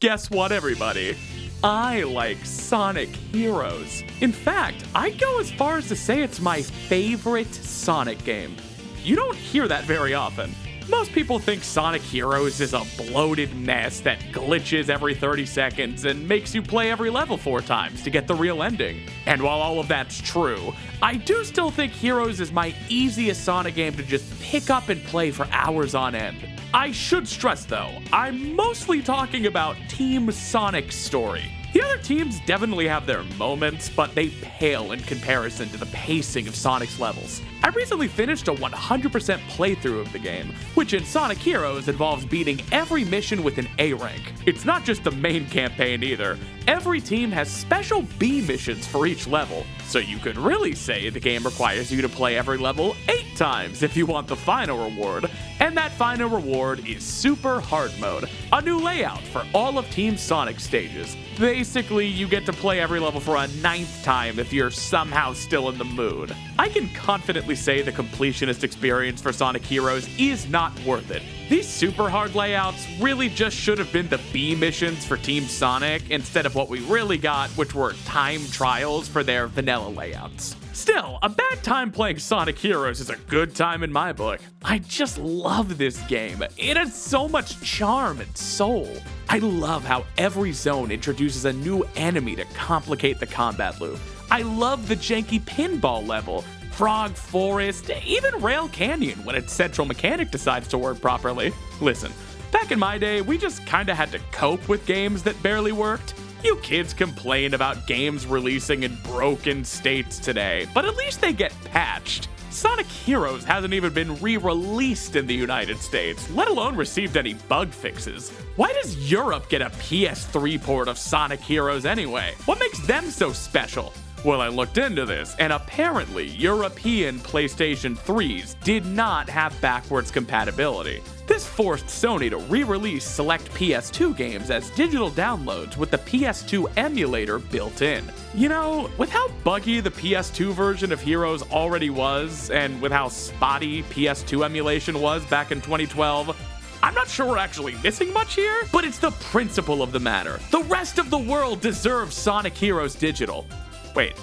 guess what, everybody? I like Sonic Heroes. In fact, I'd go as far as to say it's my favorite Sonic game. You don't hear that very often. Most people think Sonic Heroes is a bloated mess that glitches every 30 seconds and makes you play every level 4 times to get the real ending. And while all of that's true, I do still think Heroes is my easiest Sonic game to just pick up and play for hours on end. I should stress though, I'm mostly talking about Team Sonic's story. The other teams definitely have their moments, but they pale in comparison to the pacing of Sonic's levels. I recently finished a 100% playthrough of the game, which in Sonic Heroes involves beating every mission with an A rank. It's not just the main campaign either. Every team has special B missions for each level, so you could really say the game requires you to play every level 8 times if you want the final reward. And that final reward is Super Hard Mode, a new layout for all of Team Sonic stages. Basically, you get to play every level for a 9th time if you're somehow still in the mood. I can confidently say the completionist experience for Sonic Heroes is not worth it. These super hard layouts really just should have been the B missions for Team Sonic instead of what we really got, which were time trials for their vanilla layouts. Still, a bad time playing Sonic Heroes is a good time in my book. I just love this game. It has so much charm and soul. I love how every zone introduces a new enemy to complicate the combat loop. I love the janky pinball level, Frog Forest, even Rail Canyon when its central mechanic decides to work properly. Listen, back in my day, we just kinda had to cope with games that barely worked. You kids complain about games releasing in broken states today, but at least they get patched. Sonic Heroes hasn't even been re-released in the United States, let alone received any bug fixes. Why does Europe get a PS3 port of Sonic Heroes anyway? What makes them so special? Well, I looked into this, and apparently European PlayStation 3s did not have backwards compatibility. This forced Sony to re-release select PS2 games as digital downloads with the PS2 emulator built in. You know, with how buggy the PS2 version of Heroes already was, and with how spotty PS2 emulation was back in 2012, I'm not sure we're actually missing much here, but it's the principle of the matter. The rest of the world deserves Sonic Heroes Digital. Wait,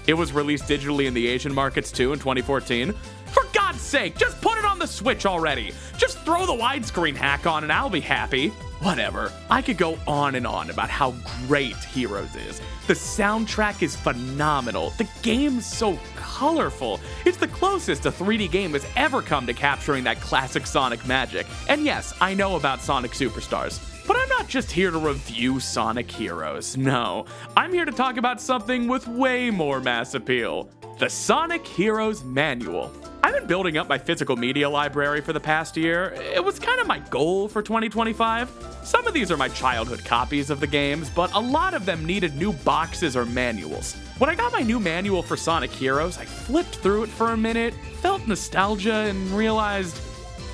it was released digitally in the Asian markets too in 2014? For God's sake, just put it on the Switch already. Just throw the widescreen hack on and I'll be happy. Whatever. I could go on and on about how great Heroes is. The soundtrack is phenomenal. The game's so colorful. It's the closest a 3D game has ever come to capturing that classic Sonic magic. And yes, I know about Sonic Superstars. But I'm not just here to review Sonic Heroes, no. I'm here to talk about something with way more mass appeal. The Sonic Heroes Manual. I've been building up my physical media library for the past year. It was kind of my goal for 2025. Some of these are my childhood copies of the games, but a lot of them needed new boxes or manuals. When I got my new manual for Sonic Heroes, I flipped through it for a minute, felt nostalgia, and realized,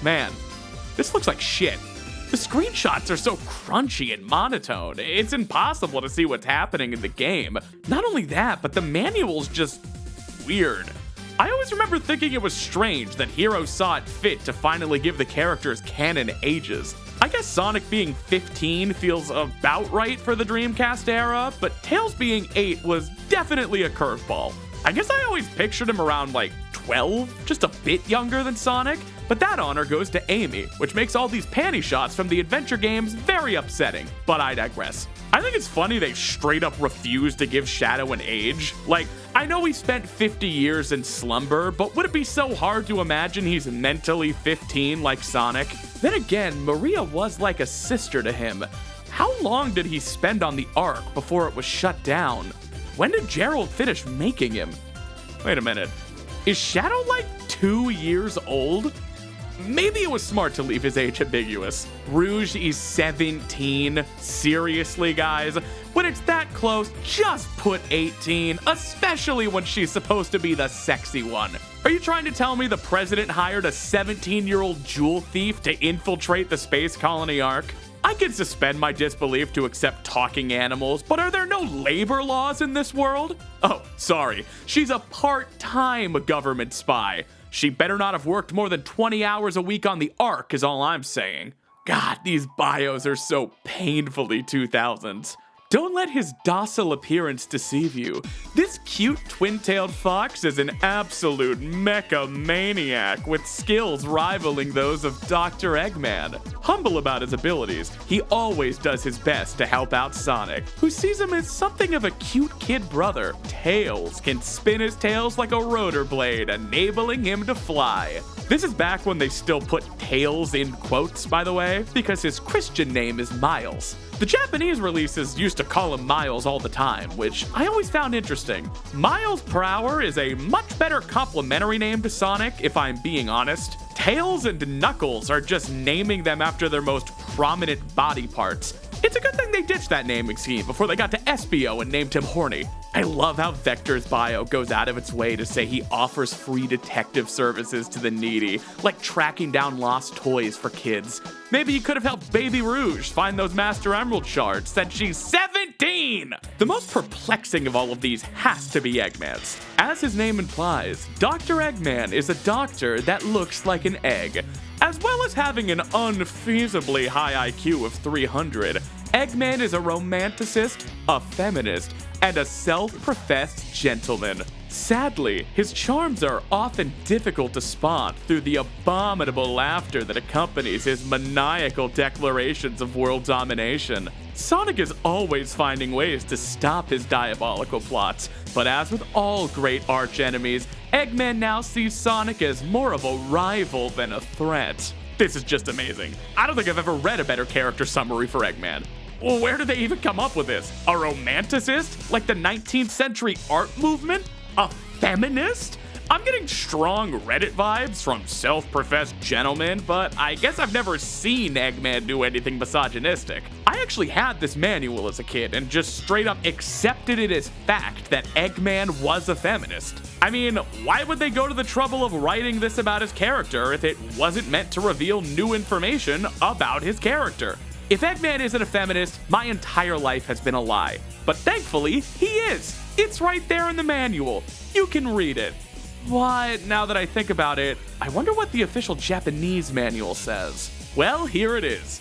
man, this looks like shit. The screenshots are so crunchy and monotone, it's impossible to see what's happening in the game. Not only that, but the manual's just weird. I always remember thinking it was strange that Heroes saw it fit to finally give the characters canon ages. I guess Sonic being 15 feels about right for the Dreamcast era, but Tails being 8 was definitely a curveball. I guess I always pictured him around like 12, just a bit younger than Sonic, but that honor goes to Amy, which makes all these panty shots from the adventure games very upsetting, but I digress. I think it's funny they straight up refuse to give Shadow an age. Like, I know he spent 50 years in slumber, but would it be so hard to imagine he's mentally 15 like Sonic? Then again, Maria was like a sister to him. How long did he spend on the Ark before it was shut down? When did Gerald finish making him? Wait a minute. Is Shadow like 2 years old? Maybe it was smart to leave his age ambiguous. Rouge is 17. Seriously, guys? When it's that close, just put 18, especially when she's supposed to be the sexy one. Are you trying to tell me the president hired a 17-year-old jewel thief to infiltrate the space colony Ark? I can suspend my disbelief to accept talking animals, but are there no labor laws in this world? Oh, sorry. She's a part-time government spy. She better not have worked more than 20 hours a week on the Ark, is all I'm saying. God, these bios are so painfully 2000s. Don't let his docile appearance deceive you. This cute twin-tailed fox is an absolute mecha maniac with skills rivaling those of Dr. Eggman. Humble about his abilities, he always does his best to help out Sonic, who sees him as something of a cute kid brother. Tails can spin his tails like a rotor blade, enabling him to fly. This is back when they still put tails in quotes, by the way, because his Christian name is Miles. The Japanese releases used to call him Miles all the time, which I always found interesting. Miles per hour is a much better complimentary name to Sonic, if I'm being honest. Tails and Knuckles are just naming them after their most prominent body parts. It's a good thing they ditched that naming scheme before they got to SBO and named him Horny. I love how Vector's bio goes out of its way to say he offers free detective services to the needy, like tracking down lost toys for kids. Maybe he could have helped Baby Rouge find those Master Emerald shards since she's 17! The most perplexing of all of these has to be Eggman's. As his name implies, Dr. Eggman is a doctor that looks like an egg. As well as having an unfeasibly high IQ of 300, Eggman is a romanticist, a feminist, and a self-professed gentleman. Sadly, his charms are often difficult to spot through the abominable laughter that accompanies his maniacal declarations of world domination. Sonic is always finding ways to stop his diabolical plots, but as with all great archenemies, Eggman now sees Sonic as more of a rival than a threat. This is just amazing. I don't think I've ever read a better character summary for Eggman. Well, where did they even come up with this? A romanticist? Like the 19th century art movement? A feminist? I'm getting strong Reddit vibes from self-professed gentlemen, but I guess I've never seen Eggman do anything misogynistic. I actually had this manual as a kid and just straight up accepted it as fact that Eggman was a feminist. I mean, why would they go to the trouble of writing this about his character if it wasn't meant to reveal new information about his character? If Eggman isn't a feminist, my entire life has been a lie. But thankfully, he is. It's right there in the manual. You can read it. But now that I think about it, I wonder what the official Japanese manual says. Well, here it is.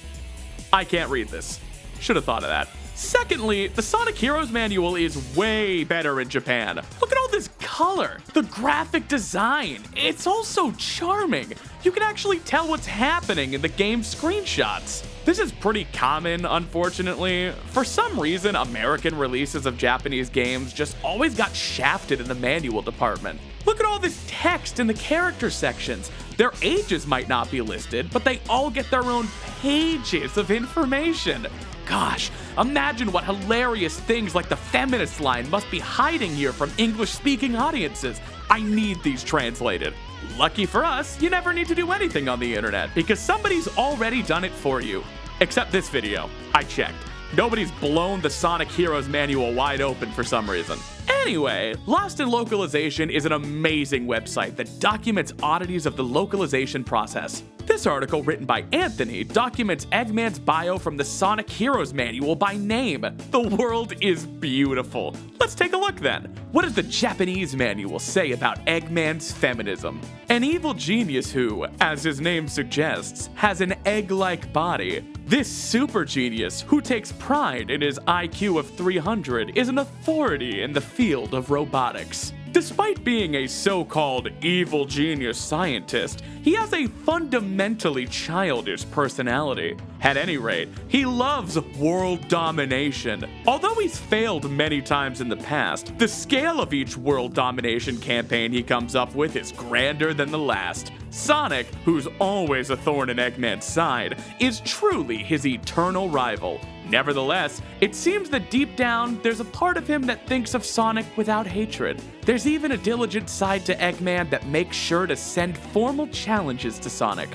I can't read this. Should have thought of that. Secondly, the Sonic Heroes manual is way better in Japan. Look at all this color, the graphic design. It's all so charming. You can actually tell what's happening in the game screenshots. This is pretty common, unfortunately. For some reason, American releases of Japanese games just always got shafted in the manual department. Look at all this text in the character sections. Their ages might not be listed, but they all get their own pages of information. Gosh, imagine what hilarious things like the feminist line must be hiding here from English-speaking audiences. I need these translated. Lucky for us, you never need to do anything on the internet because somebody's already done it for you. Except this video. I checked. Nobody's blown the Sonic Heroes manual wide open for some reason. Anyway, Lost in Localization is an amazing website that documents oddities of the localization process. This article, written by Anthony, documents Eggman's bio from the Sonic Heroes manual by name. The world is beautiful. Let's take a look then. What does the Japanese manual say about Eggman's feminism? An evil genius who, as his name suggests, has an egg-like body. This super genius, who takes pride in his IQ of 300, is an authority in the field of robotics. Despite being a so-called evil genius scientist, he has a fundamentally childish personality. At any rate, he loves world domination. Although he's failed many times in the past, the scale of each world domination campaign he comes up with is grander than the last. Sonic, who's always a thorn in Eggman's side, is truly his eternal rival. Nevertheless, it seems that deep down, there's a part of him that thinks of Sonic without hatred. There's even a diligent side to Eggman that makes sure to send formal challenges to Sonic.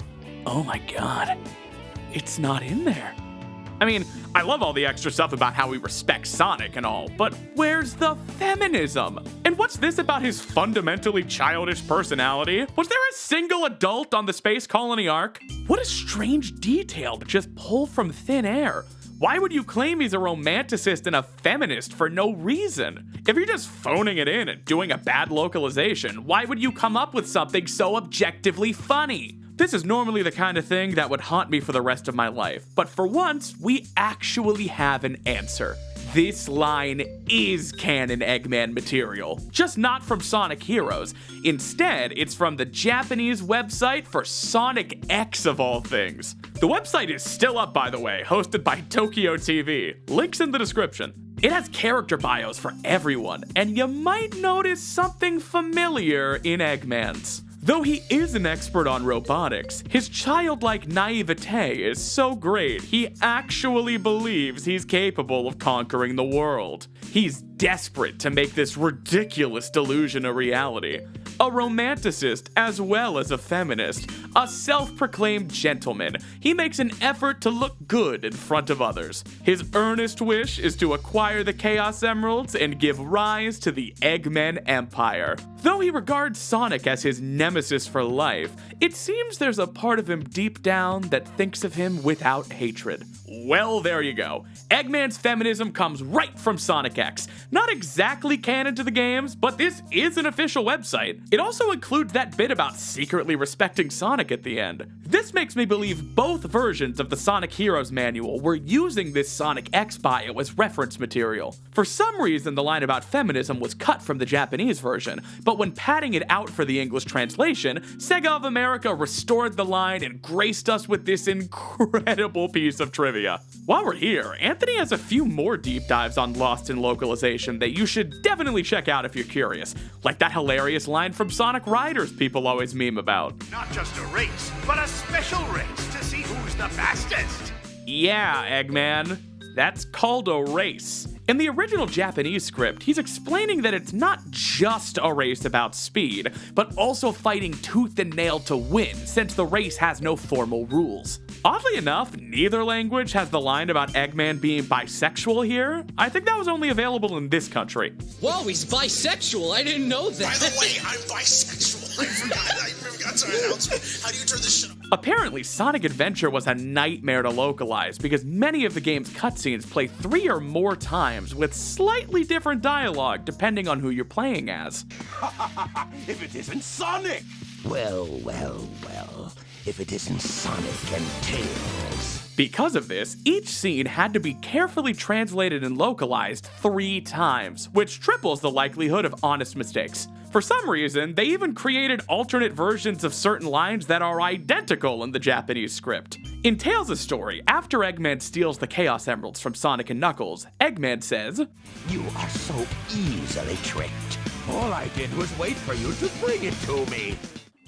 Oh my god, it's not in there. I mean, I love all the extra stuff about how he respects Sonic and all, but where's the feminism? And what's this about his fundamentally childish personality? Was there a single adult on the space colony arc? What a strange detail to just pull from thin air. Why would you claim he's a romanticist and a feminist for no reason? If you're just phoning it in and doing a bad localization, why would you come up with something so objectively funny? This is normally the kind of thing that would haunt me for the rest of my life, but for once, we actually have an answer. This line is canon Eggman material, just not from Sonic Heroes. Instead, it's from the Japanese website for Sonic X of all things. The website is still up, by the way, hosted by Tokyo TV. Links in the description. It has character bios for everyone, and you might notice something familiar in Eggman's. Though he is an expert on robotics, his childlike naivete is so great he actually believes he's capable of conquering the world. He's desperate to make this ridiculous delusion a reality. A romanticist as well as a feminist, a self-proclaimed gentleman, he makes an effort to look good in front of others. His earnest wish is to acquire the Chaos Emeralds and give rise to the Eggman Empire. Though he regards Sonic as his nemesis for life, it seems there's a part of him deep down that thinks of him without hatred. Well, there you go. Eggman's feminism comes right from Sonic X. Not exactly canon to the games, but this is an official website. It also includes that bit about secretly respecting Sonic at the end. This makes me believe both versions of the Sonic Heroes manual were using this Sonic X bio as reference material. For some reason, the line about feminism was cut from the Japanese version, but when padding it out for the English translation, Sega of America restored the line and graced us with this incredible piece of trivia. While we're here, Anthony has a few more deep dives on Lost in localization that you should definitely check out if you're curious, like that hilarious line from Sonic Riders people always meme about. Not just a race, but a special race to see who's the fastest. Yeah, Eggman. That's called a race. In the original Japanese script, he's explaining that it's not just a race about speed, but also fighting tooth and nail to win, since the race has no formal rules. Oddly enough, neither language has the line about Eggman being bisexual here. I think that was only available in this country. Whoa, he's bisexual. I didn't know that. By the way, I'm bisexual. I forgot to announce it. How do you turn this shit off? Apparently, Sonic Adventure was a nightmare to localize because many of the game's cutscenes play 3 or more times with slightly different dialogue depending on who you're playing as. If it isn't Sonic! Well. If it isn't Sonic and Tails. Because of this, each scene had to be carefully translated and localized 3 times, which triples the likelihood of honest mistakes. For some reason, they even created alternate versions of certain lines that are identical in the Japanese script. In Tails' story, after Eggman steals the Chaos Emeralds from Sonic and Knuckles, Eggman says, You are so easily tricked. All I did was wait for you to bring it to me.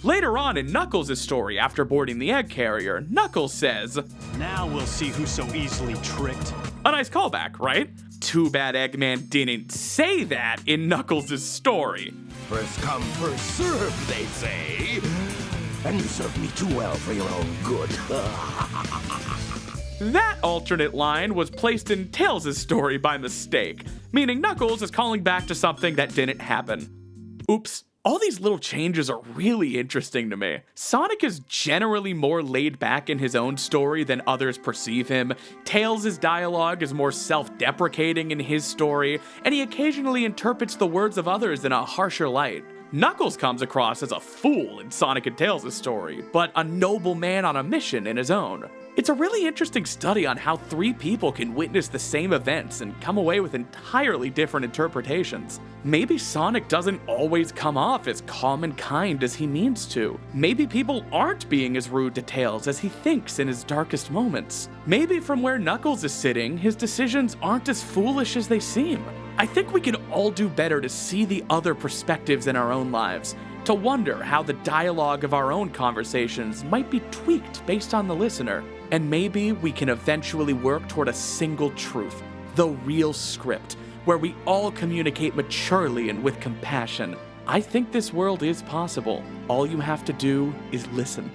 Later on in Knuckles' story, after boarding the egg carrier, Knuckles says, Now we'll see who's so easily tricked. a nice callback, right? Too bad Eggman didn't say that in Knuckles' story. First come, first serve, they say. And you served me too well for your own good. That alternate line was placed in Tails' story by mistake, meaning Knuckles is calling back to something that didn't happen. Oops. All these little changes are really interesting to me. Sonic is generally more laid back in his own story than others perceive him. Tails' dialogue is more self-deprecating in his story, and he occasionally interprets the words of others in a harsher light. Knuckles comes across as a fool in Sonic and Tails' story, but a noble man on a mission in his own. It's a really interesting study on how 3 people can witness the same events and come away with entirely different interpretations. Maybe Sonic doesn't always come off as calm and kind as he means to. Maybe people aren't being as rude to Tails as he thinks in his darkest moments. Maybe from where Knuckles is sitting, his decisions aren't as foolish as they seem. I think we can all do better to see the other perspectives in our own lives, to wonder how the dialogue of our own conversations might be tweaked based on the listener. And maybe we can eventually work toward a single truth, the real script, where we all communicate maturely and with compassion. I think this world is possible. All you have to do is listen.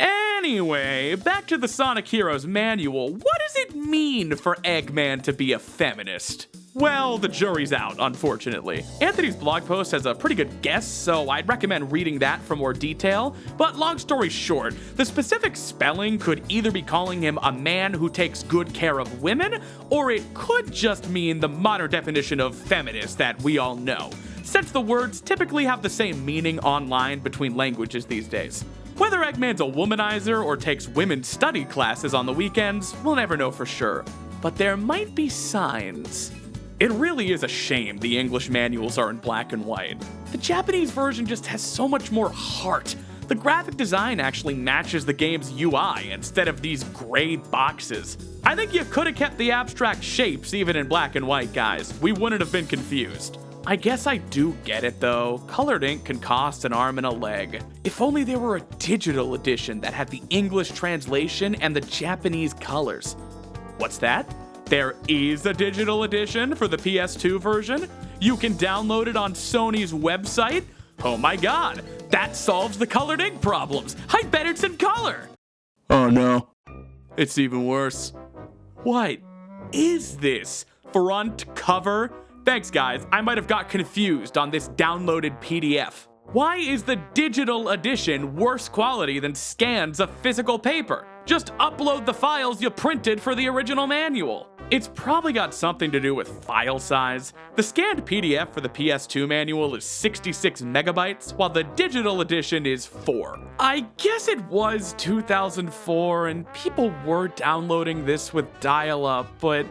Anyway, back to the Sonic Heroes manual. What does it mean for Eggman to be a feminist? Well, the jury's out, unfortunately. Anthony's blog post has a pretty good guess, so I'd recommend reading that for more detail. But long story short, the specific spelling could either be calling him a man who takes good care of women, or it could just mean the modern definition of feminist that we all know, since the words typically have the same meaning online between languages these days. Whether Eggman's a womanizer or takes women's study classes on the weekends, we'll never know for sure. But there might be signs. It really is a shame the English manuals are in black and white. The Japanese version just has so much more heart. The graphic design actually matches the game's UI instead of these gray boxes. I think you could have kept the abstract shapes even in black and white, guys. We wouldn't have been confused. I guess I do get it though. Colored ink can cost an arm and a leg. If only there were a digital edition that had the English translation and the Japanese colors. What's that? There is a digital edition for the PS2 version? You can download it on Sony's website? Oh my god, that solves the colored ink problems. I bet it's in color. Oh no. It's even worse. What is this? Front cover? Thanks guys, I might have got confused on this downloaded PDF. Why is the digital edition worse quality than scans of physical paper? Just upload the files you printed for the original manual. It's probably got something to do with file size. The scanned PDF for the PS2 manual is 66 megabytes, while the digital edition is 4. I guess it was 2004 and people were downloading this with dial-up, but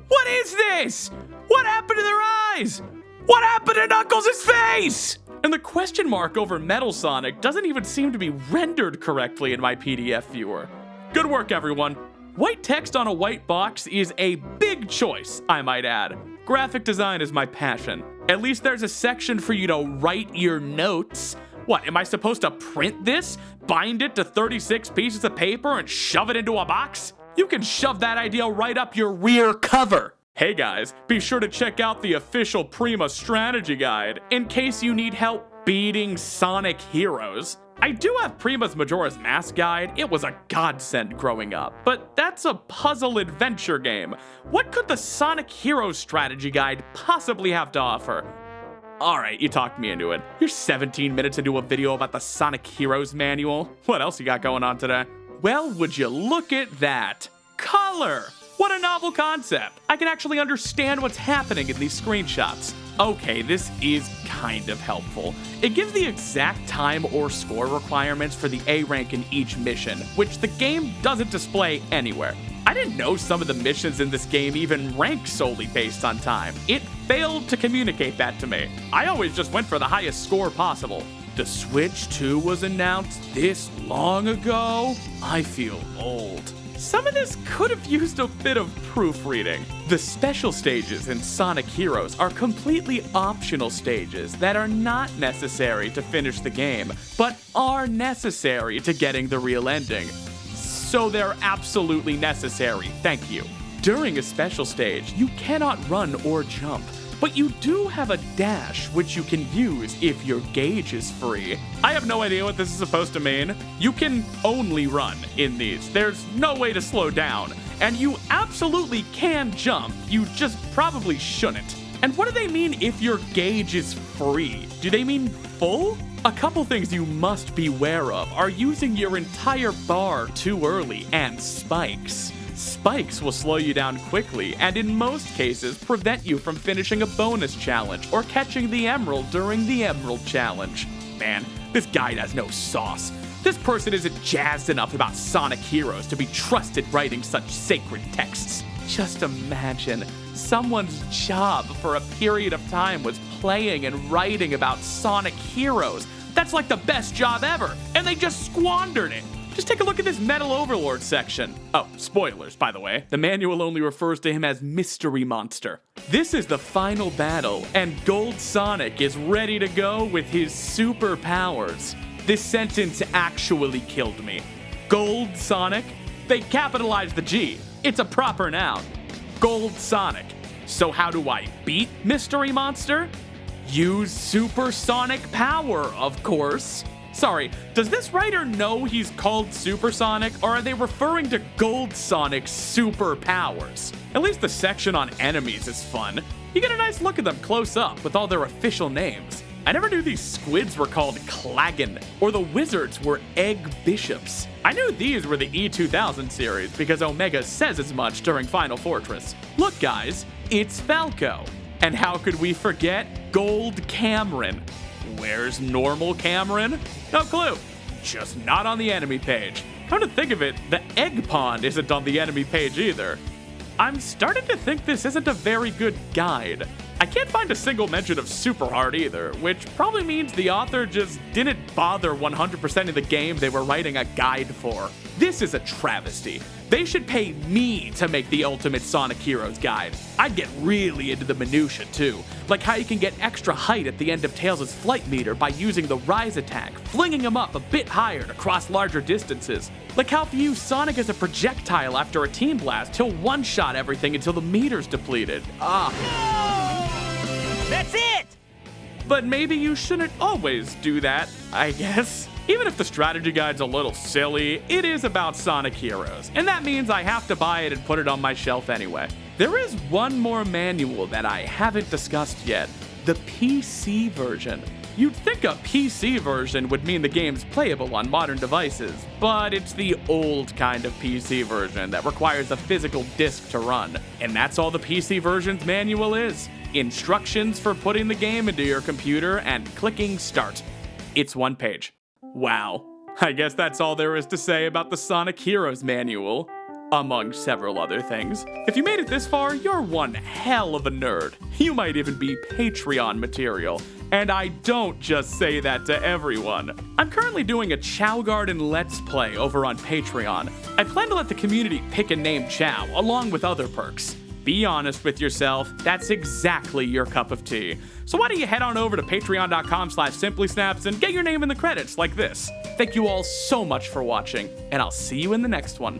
what is this? What happened to their eyes? What happened to Knuckles' face? And the question mark over Metal Sonic doesn't even seem to be rendered correctly in my PDF viewer. Good work, everyone. White text on a white box is a big choice, I might add. Graphic design is my passion. At least there's a section for you to write your notes. What, am I supposed to print this, bind it to 36 pieces of paper, and shove it into a box? You can shove that idea right up your rear cover. Hey guys, be sure to check out the official Prima strategy guide in case you need help beating Sonic heroes. I do have Prima's Majora's Mask guide. It was a godsend growing up, but that's a puzzle adventure game. What could the Sonic Heroes strategy guide possibly have to offer? Alright, you talked me into it. You're 17 minutes into a video about the Sonic Heroes manual. What else you got going on today? Well, would you look at that? Color! What a novel concept! I can actually understand what's happening in these screenshots. Okay, this is kind of helpful. It gives the exact time or score requirements for the A rank in each mission, which the game doesn't display anywhere. I didn't know some of the missions in this game even rank solely based on time. It failed to communicate that to me. I always just went for the highest score possible. The Switch 2 was announced this long ago? I feel old. Some of this could have used a bit of proofreading. The special stages in Sonic Heroes are completely optional stages that are not necessary to finish the game, but are necessary to getting the real ending. So they're absolutely necessary, thank you. During a special stage, you cannot run or jump, but you do have a dash which you can use if your gauge is free. I have no idea what this is supposed to mean. You can only run in these. There's no way to slow down. And you absolutely can jump, you just probably shouldn't. And what do they mean if your gauge is free? Do they mean full? A couple things you must beware of are using your entire bar too early and spikes. Spikes will slow you down quickly and in most cases prevent you from finishing a bonus challenge or catching the emerald during the emerald challenge. Man, this guide has no sauce. This person isn't jazzed enough about Sonic Heroes to be trusted writing such sacred texts. Just imagine, someone's job for a period of time was playing and writing about Sonic Heroes. That's like the best job ever, and they just squandered it. Just take a look at this Metal Overlord section. Oh, spoilers, by the way. The manual only refers to him as Mystery Monster. This is the final battle, and Gold Sonic is ready to go with his superpowers. This sentence actually killed me. Gold Sonic? They capitalized the G. It's a proper noun. Gold Sonic. So how do I beat Mystery Monster? Use supersonic power, of course. Sorry, does this writer know he's called Supersonic, or are they referring to Gold Sonic's superpowers? At least the section on enemies is fun. You get a nice look at them close up with all their official names. I never knew these squids were called Klagan, or the wizards were Egg Bishops. I knew these were the E2000 series because Omega says as much during Final Fortress. Look guys, it's Falco. And how could we forget Gold Cameron? Where's normal Cameron? No clue. just not on the enemy page. Come to think of it, the egg pond isn't on the enemy page either. I'm starting to think this isn't a very good guide. I can't find a single mention of super hard either, which probably means the author just didn't bother 100% of the game they were writing a guide for. This is a travesty. They should pay me to make the Ultimate Sonic Heroes guide. I'd get really into the minutia too, like how you can get extra height at the end of Tails' flight meter by using the rise attack, flinging him up a bit higher to cross larger distances. Like how if you use Sonic as a projectile after a team blast, he'll one-shot everything until the meter's depleted. That's it! But maybe you shouldn't always do that, I guess. Even if the strategy guide's a little silly, it is about Sonic Heroes, and that means I have to buy it and put it on my shelf anyway. There is one more manual that I haven't discussed yet, the PC version. You'd think a PC version would mean the game's playable on modern devices, but it's the old kind of PC version that requires a physical disc to run. And that's all the PC version's manual is. Instructions for putting the game into your computer and clicking start. It's one page. Wow. I guess that's all there is to say about the Sonic Heroes manual, among several other things. If you made it this far, you're one hell of a nerd. You might even be Patreon material. And I don't just say that to everyone. I'm currently doing a Chow Garden Let's Play over on Patreon. I plan to let the community pick and name Chow, along with other perks. Be honest with yourself, that's exactly your cup of tea. So why don't you head on over to patreon.com/simplysnaps and get your name in the credits like this. Thank you all so much for watching, and I'll see you in the next one.